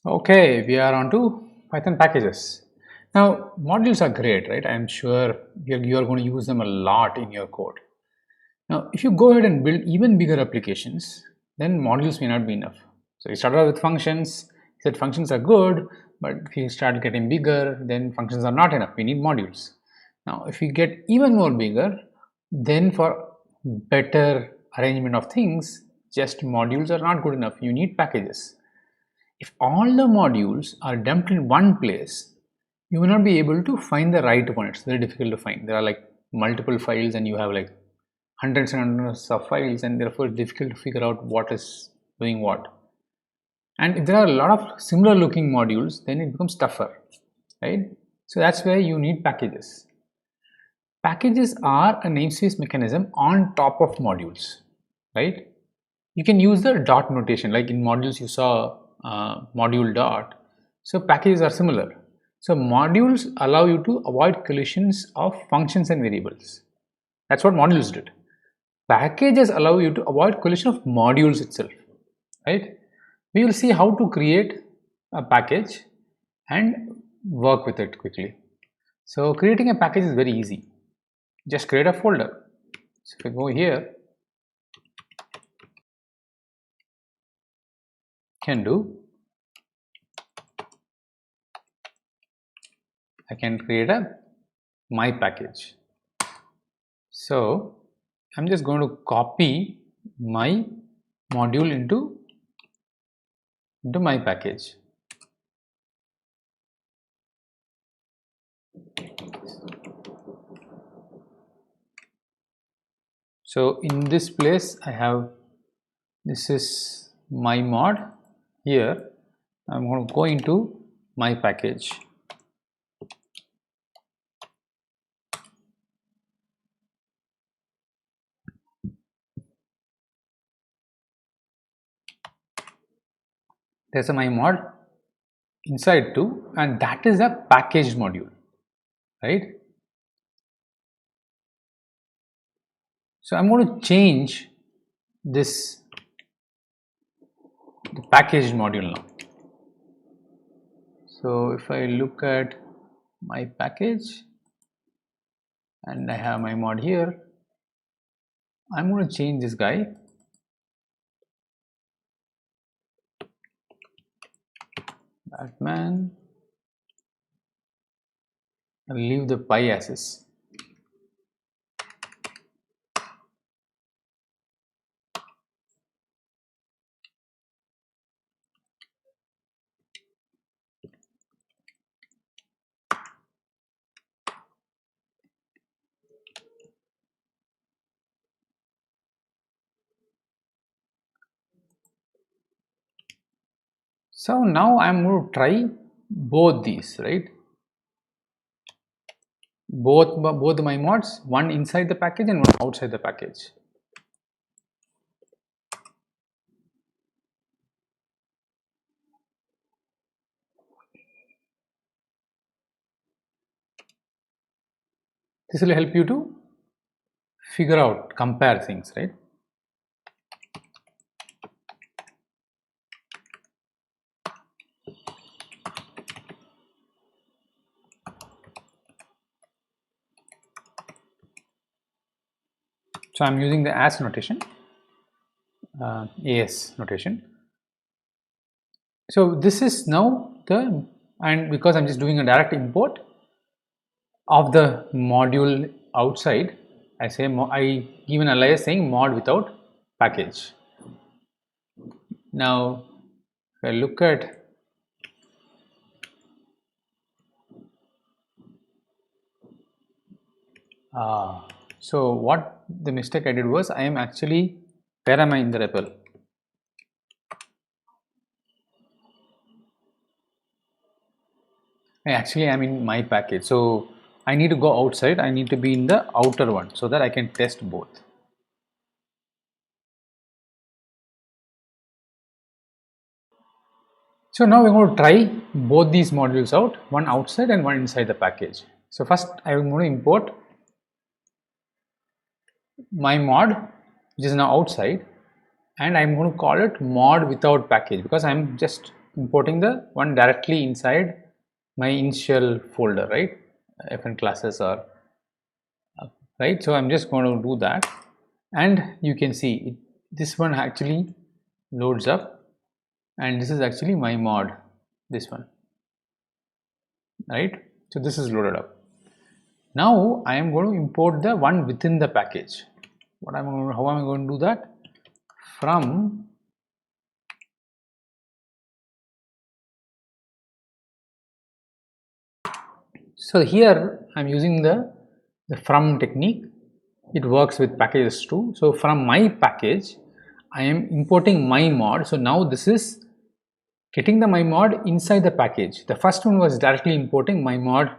Okay, we are on to Python packages. Now, modules are great, right? I'm sure you're going to use them a lot in your code. Now, if you go ahead and build even bigger applications, then modules may not be enough. So you started out with functions, said functions are good, but if you start getting bigger, then functions are not enough. We need modules. Now, if you get even more bigger, then for better arrangement of things, just modules are not good enough. You need packages. If all the modules are dumped in one place, you will not be able to find the right one. It's very difficult to find. There are like multiple files and you have like hundreds and hundreds of files, and therefore it's difficult to figure out what is doing what. And if there are a lot of similar looking modules, then it becomes tougher, right? So that's where you need packages. Packages are a namespace mechanism on top of modules, right? You can use the dot notation, like in modules you saw module dot. So packages are similar. So modules allow you to avoid collisions of functions and variables. That's what modules did. Packages allow you to avoid collision of modules itself, right? We will see how to create a package and work with it quickly. So creating a package is very easy. Just create a folder. So if I go here, can do, I can create a my package. So I'm just going to copy my module into my package. So in this place I have, this is my mod. Here I'm going to go into my package. There's a my mod inside too, and that is a packaged module, right? So I'm going to change this the packaged module now. So if I look at my package and I have my mod here, I'm going to change this guy. Batman, and leave the py as is. So now I'm going to try both these, right? Both my mods, one inside the package and one outside the package. This will help you to figure out, compare things, right? So I'm using the as notation, as notation. So this is now the, and because I'm just doing a direct import of the module outside, I say I give an alias saying mod without package. Now if I look at so what the mistake I did was, I am actually, where am I in the REPL? I actually am in my package. So I need to go outside. I need to be in the outer one so that I can test both. So now we're going to try both these modules out, one outside and one inside the package. So first I'm going to import my mod, which is now outside, and I'm going to call it mod without package because I'm just importing the one directly inside my initial folder, right? FN classes are right. So I'm just going to do that, and you can see this one actually loads up, and this is actually my mod, this one, right? So this is loaded up. Now I am going to import the one within the package. How am I going to do that? From so here I'm using the from technique. It works with packages too. So from my package, I am importing my mod. So now this is getting the my mod inside the package. The first one was directly importing my mod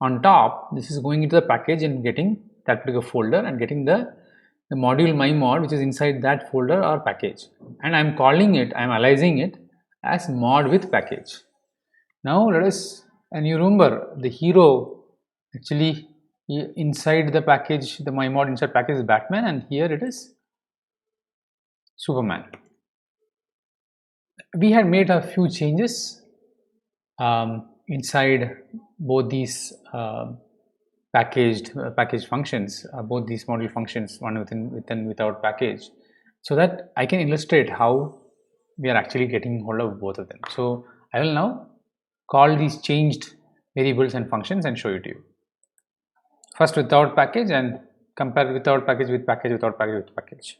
on top. This is going into the package and getting that particular folder and getting the module my mod, which is inside that folder or package. And I'm calling it, I'm aliasing it as mod with package. Now let us, and you remember the hero actually inside the package, the my mod inside package is Batman, and here it is Superman. We had made a few changes inside both these package functions, both these module functions, one within without package, so that I can illustrate how we are actually getting hold of both of them. So I will now call these changed variables and functions and show it to you. First without package and compare without package with package, without package with package.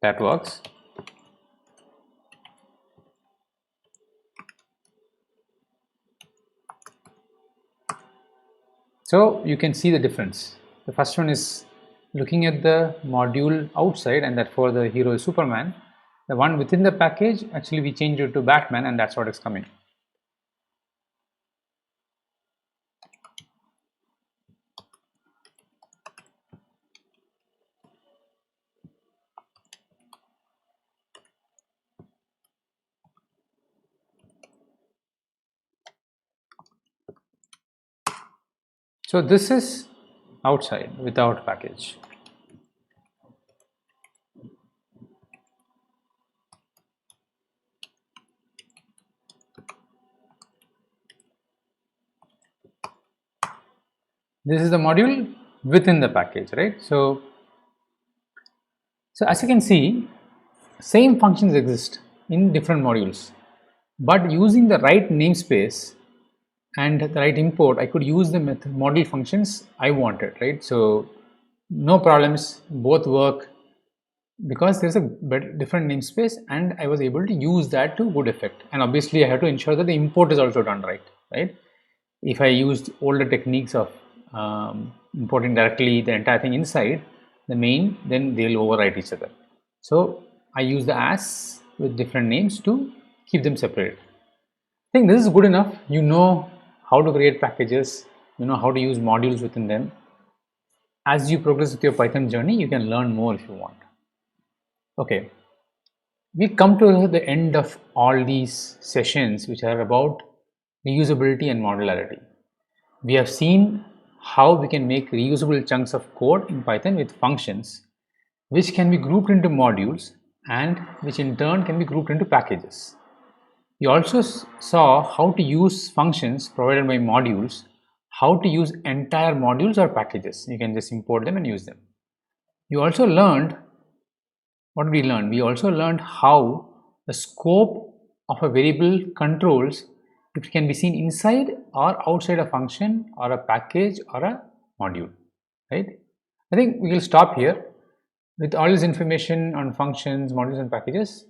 That works. So you can see the difference. The first one is looking at the module outside, and that for the hero is Superman. The one within the package, actually we changed it to Batman, and that's what is coming. So this is outside without package. This is the module within the package, right? So as you can see, same functions exist in different modules, but using the right namespace and the right import, I could use the module functions I wanted, right? So no problems, both work because there's a different namespace, and I was able to use that to good effect. And obviously I have to ensure that the import is also done right? If I used older techniques of importing directly the entire thing inside the main, then they'll overwrite each other. So I use the as with different names to keep them separate. I think this is good enough. You know how to create packages, you know how to use modules within them. As you progress with your Python journey, you can learn more if you want. Okay, we come to the end of all these sessions which are about reusability and modularity. We have seen how we can make reusable chunks of code in Python with functions which can be grouped into modules and which in turn can be grouped into packages. We also saw how to use functions provided by modules, how to use entire modules or packages. You can just import them and use them. You also learned, what did we learn? We also learned how the scope of a variable controls if it can be seen inside or outside a function or a package or a module, right? I think we will stop here. With all this information on functions, modules and packages,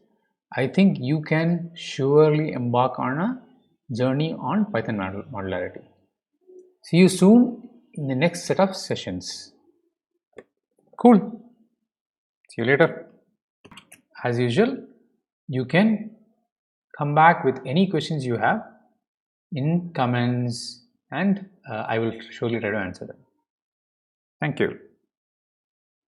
I think you can surely embark on a journey on Python modularity. See you soon in the next set of sessions. Cool. See you later. As usual, you can come back with any questions you have in comments, and I will surely try to answer them. Thank you.